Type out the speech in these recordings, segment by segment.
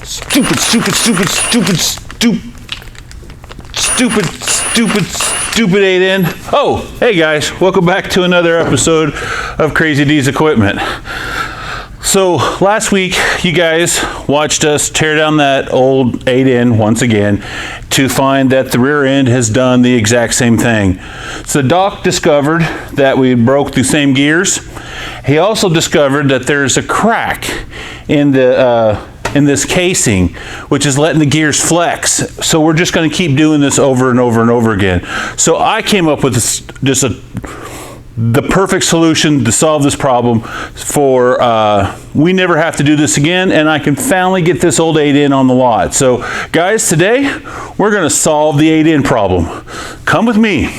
Stupid 8N. Oh, hey guys, welcome back to another episode of Crazy D's Equipment. So last week, you guys watched us tear down that old 8N once again to find that the rear end has done the exact same thing. So Doc discovered that we broke the same gears. He also discovered that there's a crack in this casing, which is letting the gears flex. So we're just going to keep doing this over and over and over again. So I came up with the perfect solution to solve this problem for we never have to do this again, and I can finally get this old 8N on the lot. So guys, today we're going to solve the 8N problem. Come with me.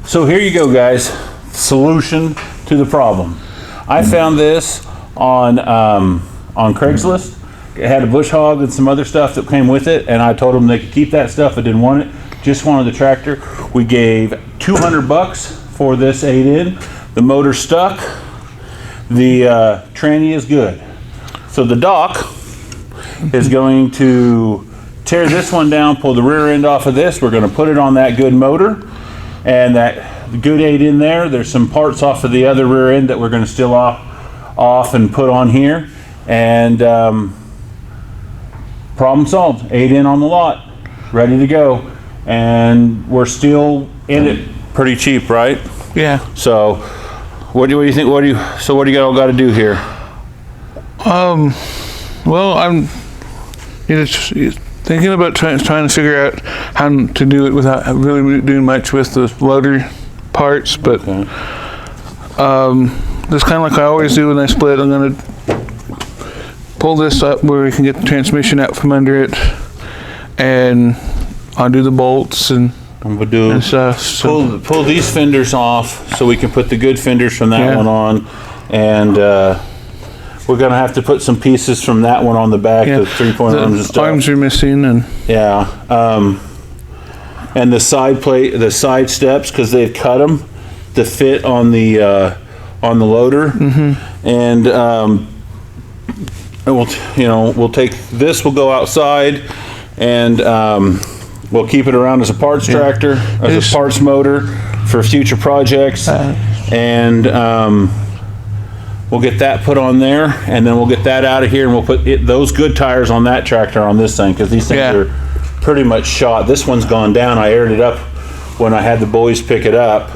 So here you go, guys. Solution to the problem. I found this on Craigslist. It had a bush hog and some other stuff that came with it, and I told them they could keep that stuff. I didn't want it. Just wanted the tractor. We gave $200 for this 8N. The motor stuck. The tranny is good. So the Doc is going to tear this one down, pull the rear end off of this. We're going to put it on that good motor. And that good 8N there, there's some parts off of the other rear end that we're going to steal off and put on here. And problem solved. 8N on the lot, ready to go. And we're still in it pretty cheap, right? Yeah. So what do you think? What do you all got to do here? Well, I'm thinking about trying to figure out how to do it without really doing much with the loader parts, but okay. Just kind of like I always do when I split, I'm going to pull this up where we can get the transmission out from under it, and I'll do the bolts and stuff. So pull these fenders off so we can put the good fenders from that one on, and we're going to have to put some pieces from that one on the back, the 3-point arms and stuff. Arms are missing, and and the side plate, the side steps, because they've cut them to fit on the loader. Mm-hmm. And we'll take this. We'll go outside, and we'll keep it around as a parts tractor, as a parts motor for future projects, and we'll get that put on there, and then we'll get that out of here, and we'll put those good tires on that tractor on this thing, because these things are pretty much shot. This one's gone down. I aired it up when I had the boys pick it up,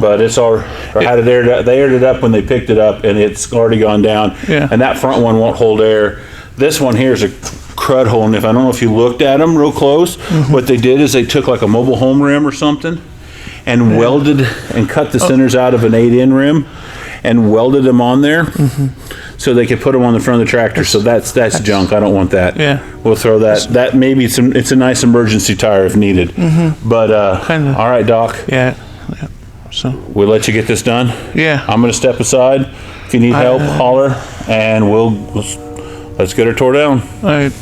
but it's all, or had it aired up. They aired it up when they picked it up, and it's already gone down. Yeah. And that front one won't hold air. This one here is a crud hole, and I don't know if you looked at them real close, what they did is they took like a mobile home rim or something, and welded and cut the centers out of an 8N rim, and welded them on there, so they could put them on the front of the tractor. So that's junk. I don't want that. Yeah. We'll throw that. That maybe it's a nice emergency tire if needed. But all right, Doc. Yeah. So we'll let you get this done. Yeah. I'm gonna step aside. If you need help, holler, and let's get her tore down. All right.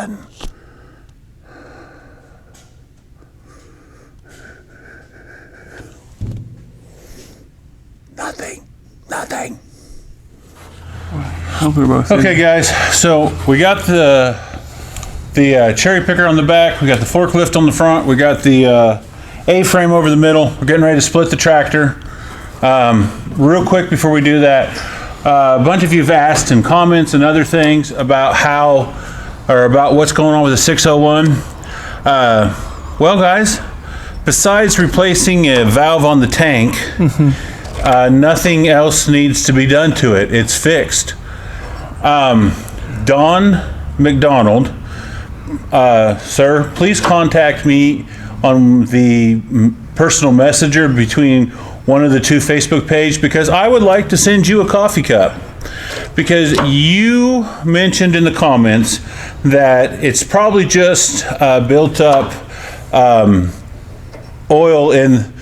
button. Nothing. Okay, guys. So we got the cherry picker on the back. We got the forklift on the front. We got the A-frame over the middle. We're getting ready to split the tractor. Real quick before we do that, a bunch of you have asked in comments and other things about about what's going on with the 601. Well, guys, besides replacing a valve on the tank, nothing else needs to be done to it. It's fixed. Don McDonald, sir, please contact me on the personal messenger between one of the two Facebook pages, because I would like to send you a coffee cup, because you mentioned in the comments that it's probably just built up oil and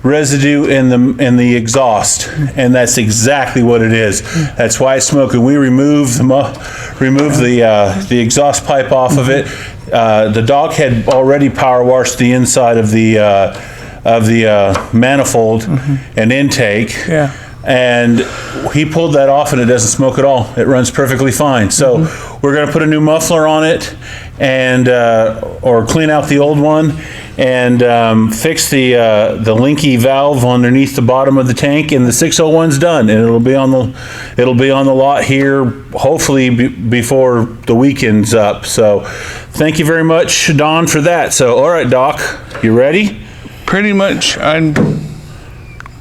residue in the exhaust, and that's exactly what it is. That's why it's smoking. We removed the exhaust pipe off of it. The dog had already power washed the inside of the manifold and intake. Yeah. And he pulled that off, and it doesn't smoke at all. It runs perfectly fine. So we're going to put a new muffler on it, and or clean out the old one, and fix the linky valve underneath the bottom of the tank, and the 601's done, and it'll be on the lot here hopefully before the weekend's up. So thank you very much, Don, for that. So all right, Doc, you ready? Pretty much.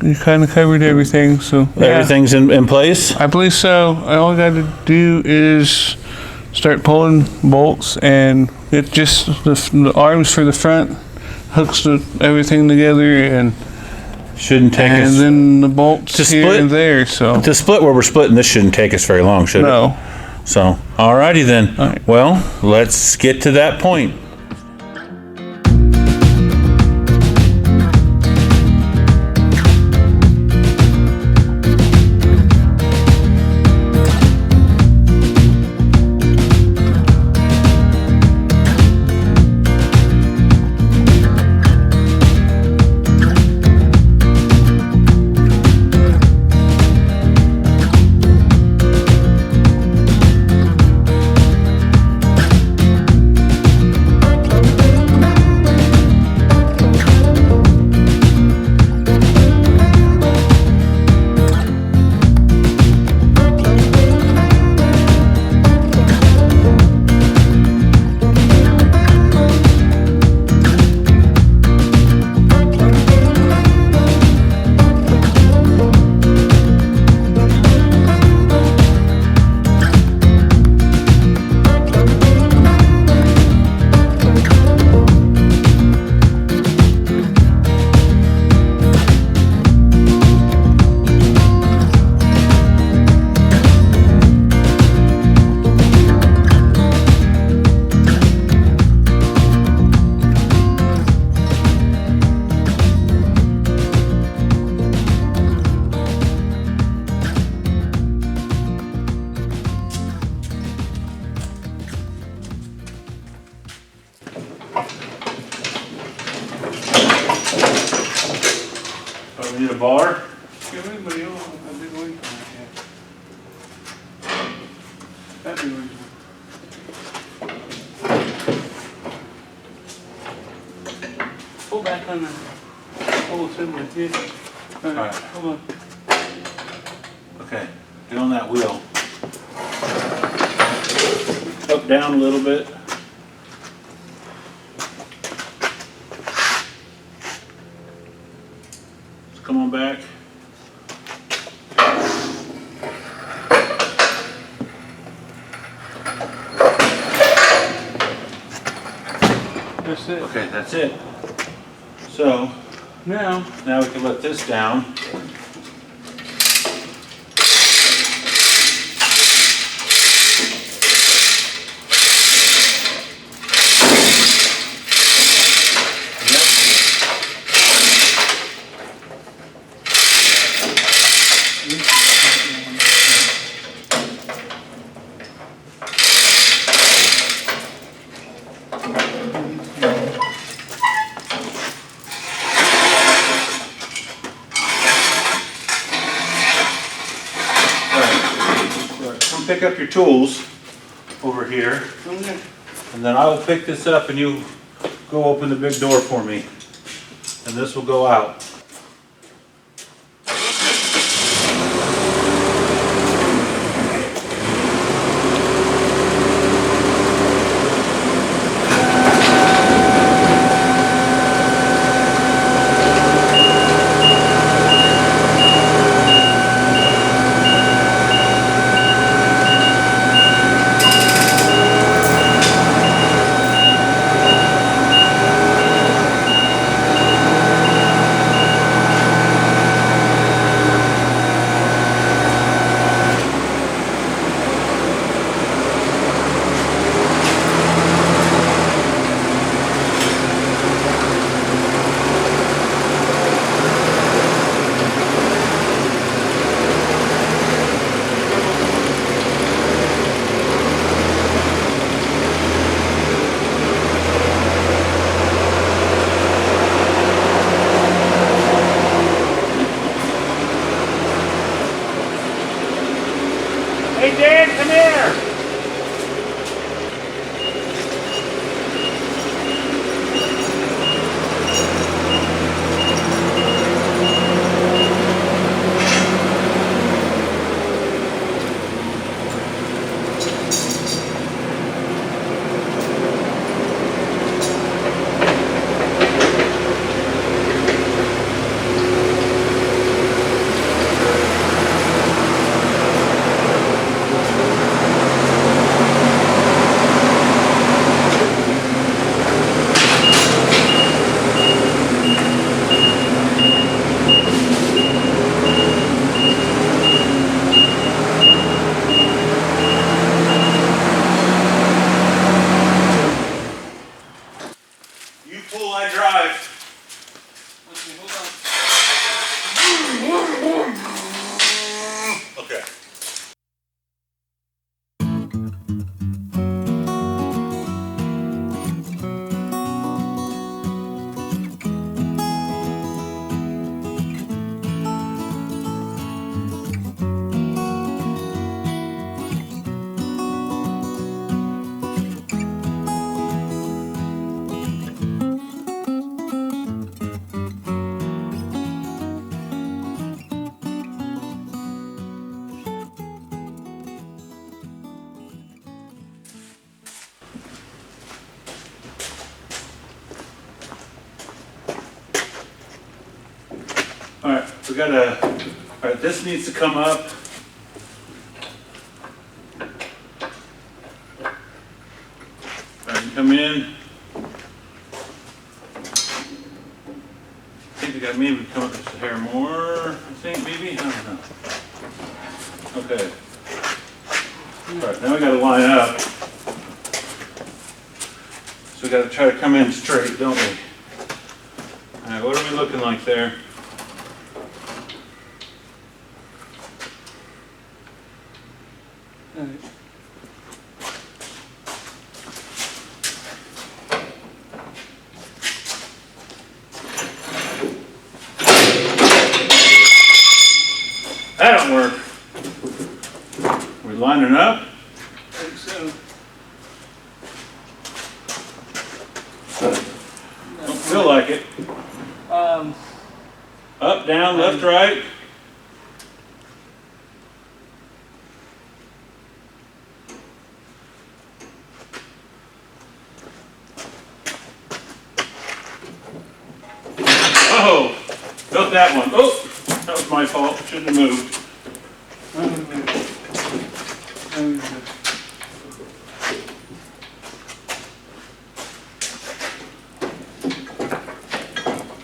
You kind of covered everything, so yeah. Everything's in place? I believe so. All I got to do is start pulling bolts, and it just the arms for the front hooks everything together, and shouldn't take us. And then the bolts to here split, and there. So to split where we're splitting, this shouldn't take us very long, should it? No. So, alrighty then. All right. Well, let's get to that point. We need a bar. Pull back on the whole assembly. Yeah. All right. Hold on. Okay, get on that wheel. Up, down a little bit. Come on back. That's it. Okay, that's it. So now we can let this down. pick up your tools over here. Okay. And then I will pick this up and you go open the big door for me. And this will go out. Hey, Dan, come here. You pull, I drive. Okay, hold on. Okay. All right, we gotta, all right, this needs to come up. All right, come in. I think we got maybe come up just a hair more, I think, maybe, I don't know. Okay. All right, now we gotta line up. So we gotta try to come in straight, don't we? All right, what are we looking like there? All right. That don't work. We lining up? I think so. Don't feel like it. Up, down, left, right. Oh, built that one. Oh, that was my fault. Shouldn't have moved.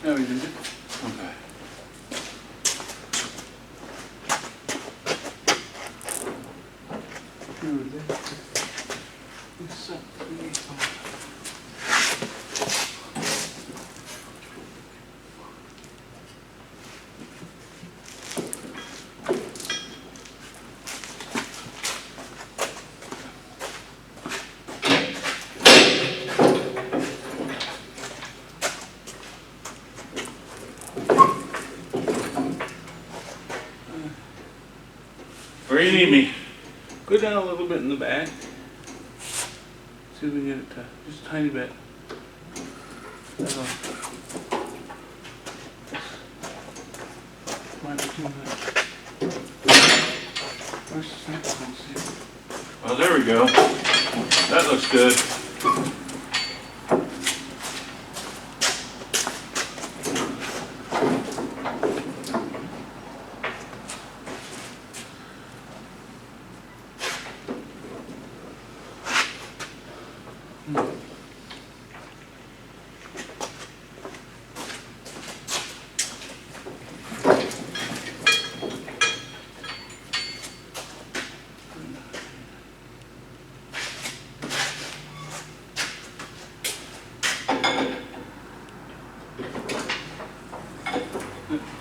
No, we didn't. Okay. No, we didn't. It's up. Where you need me? Go down a little bit in the back. See if we can get it to just a tiny bit. That'll, might be too much. Where's the sample? Let's see. Well, there we go. That looks good.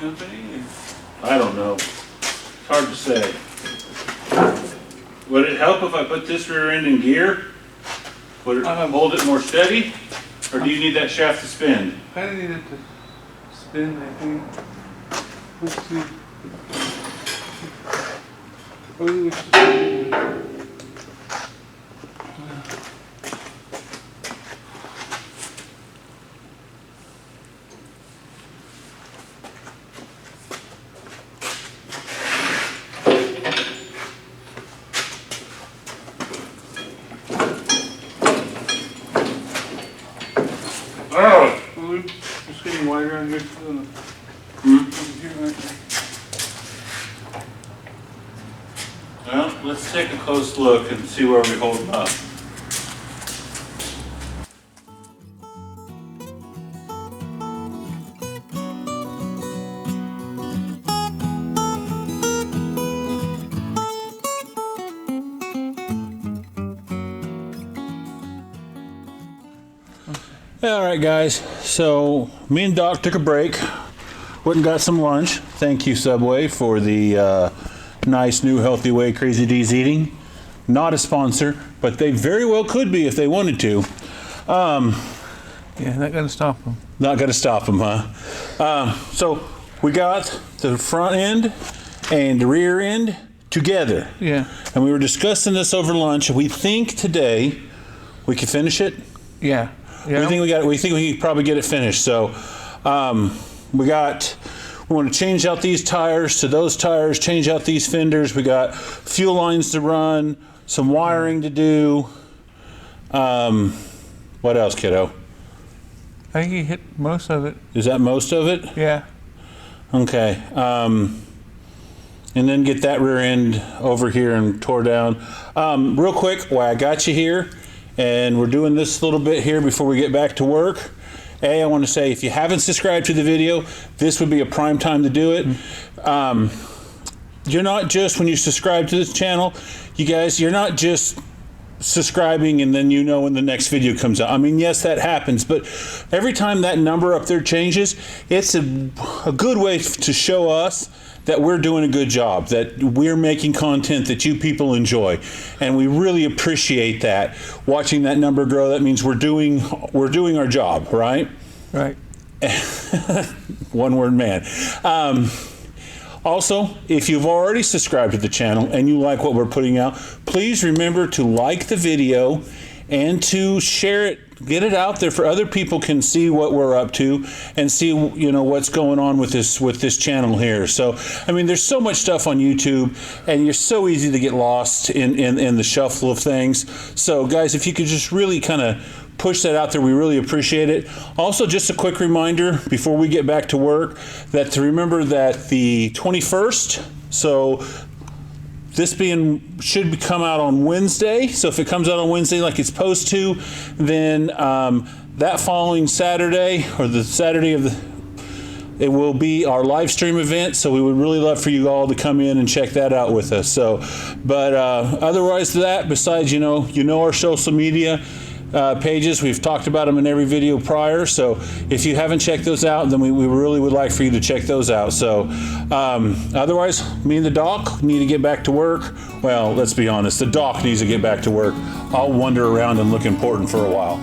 Nothing? I don't know. It's hard to say. Would it help if I put this rear end in gear? Would it hold it more steady? Or do you need that shaft to spin? I need it to spin, I think. Let's see. Oh, Oh! it's getting wider on here. Well, let's take a close look and see where we hold them up. All right, guys. So me and Doc took a break. Went and got some lunch. Thank you, Subway, for the nice new healthy way Crazy D's eating. Not a sponsor, but they very well could be if they wanted to. Yeah, not gonna stop them. Not gonna stop them, huh? So we got the front end and the rear end together. Yeah. And we were discussing this over lunch. We think today we can finish it. Yeah. Yeah. We think we can probably get it finished. So we want to change out these tires to those tires, change out these fenders. We got fuel lines to run, some wiring to do. What else, kiddo? I think you hit most of it. Is that most of it? Yeah. Okay. And then get that rear end over here and tore down. Real quick, while I got you here, and we're doing this little bit here before we get back to work. I want to say, if you haven't subscribed to the video, this would be a prime time to do it. You're not just, when you subscribe to this channel, you guys, you're not just subscribing and then you know when the next video comes out. I mean, yes, that happens, but every time that number up there changes, it's a good way to show us that we're doing a good job, that we're making content that you people enjoy, and we really appreciate that. Watching that number grow, that means we're doing our job, right? Right. One word man. Also, if you've already subscribed to the channel and you like what we're putting out, please remember to like the video and to share it. Get it out there for other people can see what we're up to and see, you know, what's going on with this channel here. So, I mean, there's so much stuff on YouTube, and you're so easy to get lost in the shuffle of things. So, guys, if you could just really kind of push that out there, we really appreciate it. Also, just a quick reminder before we get back to work, that to remember that the 21st, so this should come out on Wednesday. So if it comes out on Wednesday like it's supposed to, then that following Saturday, or the Saturday it will be our live stream event. So we would really love for you all to come in and check that out with us. So, but otherwise to that, besides, you know our social media pages. We've talked about them in every video prior. So if you haven't checked those out, then we really would like for you to check those out. So otherwise, me and the doc need to get back to work. Well, let's be honest, the doc needs to get back to work. I'll wander around and look important for a while.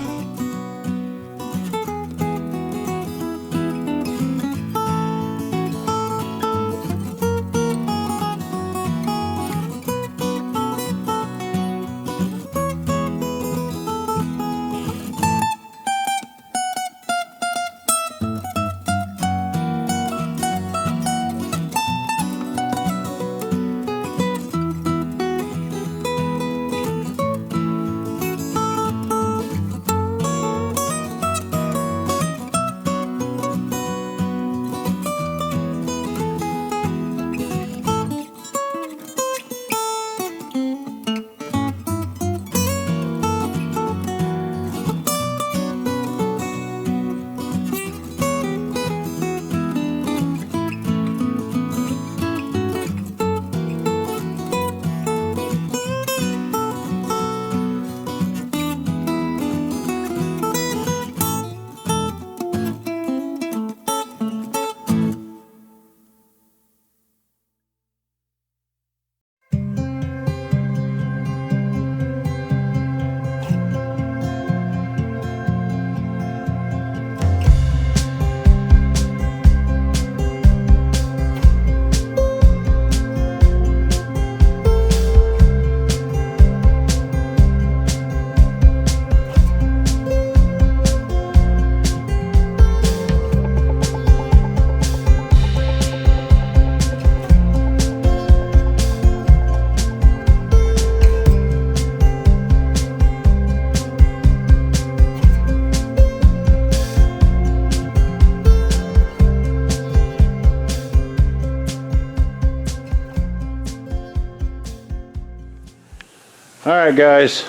All right, guys.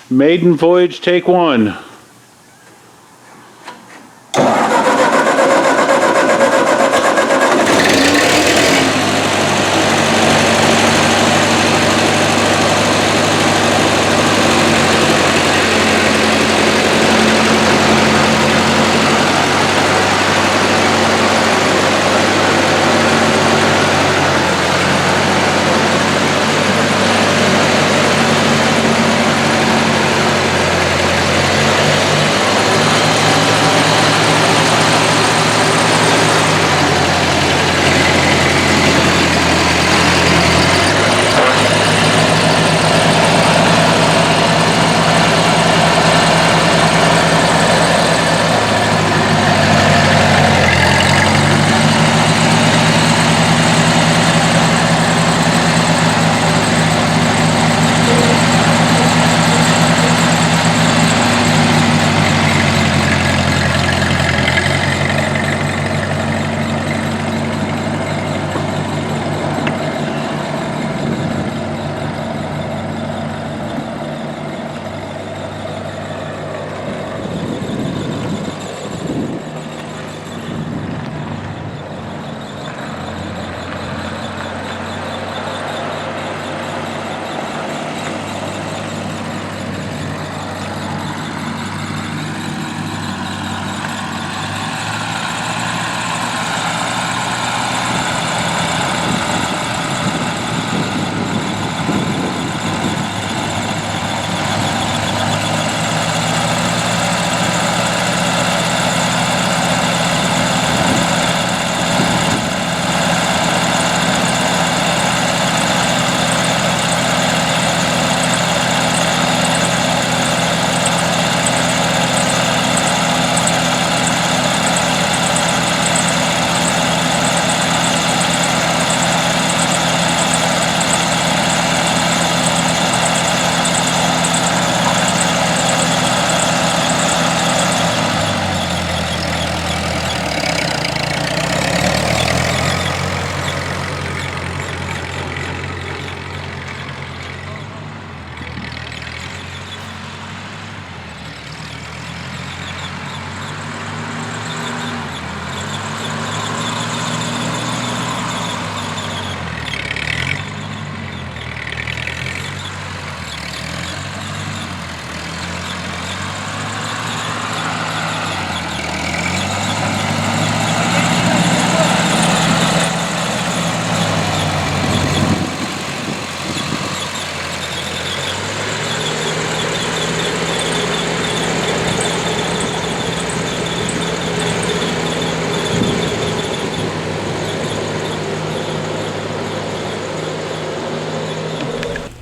Maiden voyage, take 1.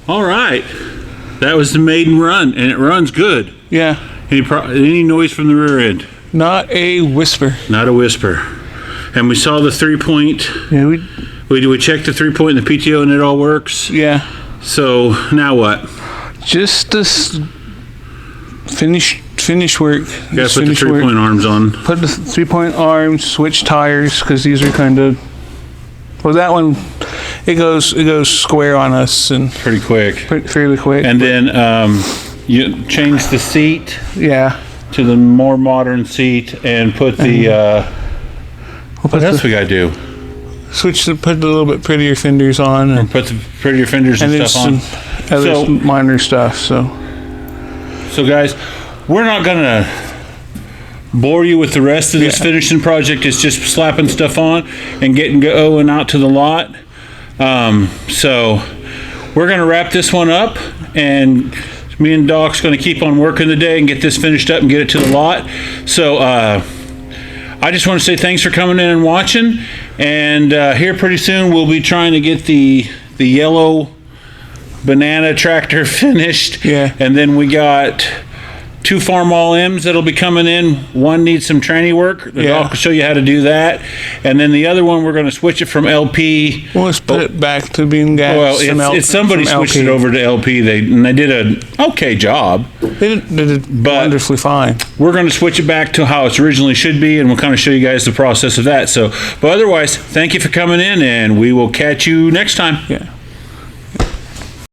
All right, that was the maiden run, and it runs good. Yeah. Any noise from the rear end? Not a whisper. Not a whisper. And we saw the 3-point. Yeah, we checked the 3-point and the PTO, and it all works. Yeah. So now what? Just this finish work. You gotta put the 3-point arms on. Put the 3-point arms. Switch tires because these are kind of. Well, that one. It goes square on us and pretty quick. Fairly quick. And then you change the seat. Yeah. To the more modern seat and put the. What else we gotta do? Put the little bit prettier fenders on and put the prettier fenders and stuff on. Some other minor stuff. So guys, we're not gonna bore you with the rest of this finishing project. It's just slapping stuff on and getting going out to the lot. So we're gonna wrap this one up, and me and Doc's gonna keep on working today and get this finished up and get it to the lot. So I just want to say thanks for coming in and watching, and here pretty soon we'll be trying to get the yellow banana tractor finished. Yeah. And then we got 2 Farm All M's that'll be coming in. One needs some training work. The doc will show you how to do that. And then the other one, we're going to switch it from LP. Well, let's put it back to being gas. Well, it's somebody switched it over to LP. They did an okay job. They did wonderfully fine. We're going to switch it back to how it originally should be, and we'll kind of show you guys the process of that. So, but otherwise, thank you for coming in, and we will catch you next time. Yeah.